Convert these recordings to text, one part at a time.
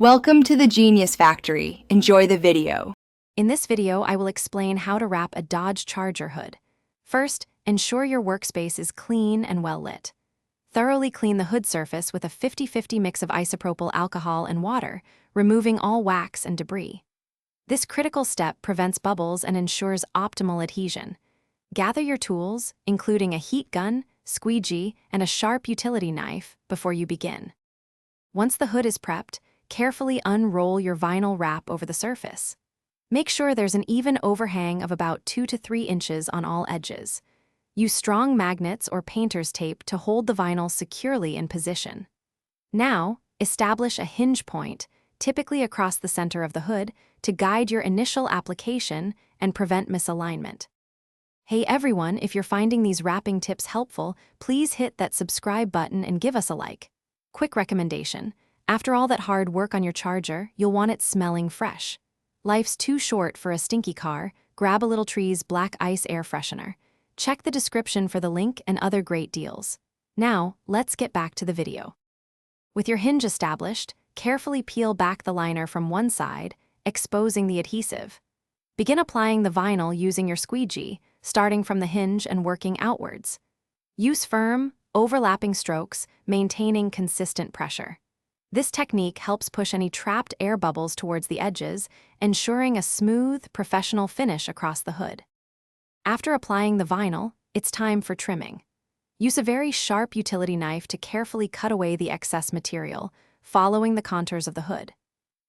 Welcome to the Genius Factory. Enjoy the video. In this video, I will explain how to wrap a Dodge Charger hood. First, ensure your workspace is clean and well lit. Thoroughly clean the hood surface with a 50-50 mix of isopropyl alcohol and water, removing all wax and debris. This critical step prevents bubbles and ensures optimal adhesion. Gather your tools, including a heat gun, squeegee, and a sharp utility knife, before you begin. Once the hood is prepped, carefully unroll your vinyl wrap over the surface. Make sure there's an even overhang of about 2 to 3 inches on all edges. Use strong magnets or painter's tape to hold the vinyl securely in position. Now, establish a hinge point, typically across the center of the hood, to guide your initial application and prevent misalignment. Hey everyone, if you're finding these wrapping tips helpful, please hit that subscribe button and give us a like. Quick recommendation. After all that hard work on your charger, you'll want it smelling fresh. Life's too short for a stinky car. Grab a Little Tree's Black Ice Air Freshener. Check the description for the link and other great deals. Now, let's get back to the video. With your hinge established, carefully peel back the liner from one side, exposing the adhesive. Begin applying the vinyl using your squeegee, starting from the hinge and working outwards. Use firm, overlapping strokes, maintaining consistent pressure. This technique helps push any trapped air bubbles towards the edges, ensuring a smooth, professional finish across the hood. After applying the vinyl, it's time for trimming. Use a very sharp utility knife to carefully cut away the excess material, following the contours of the hood.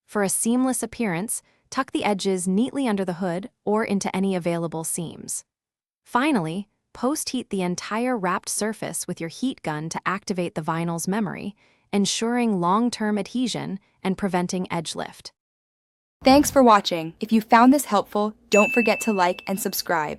For a seamless appearance, tuck the edges neatly under the hood or into any available seams. Finally, post-heat the entire wrapped surface with your heat gun to activate the vinyl's memory, ensuring long-term adhesion and preventing edge lift. Thanks for watching. If you found this helpful, don't forget to like and subscribe.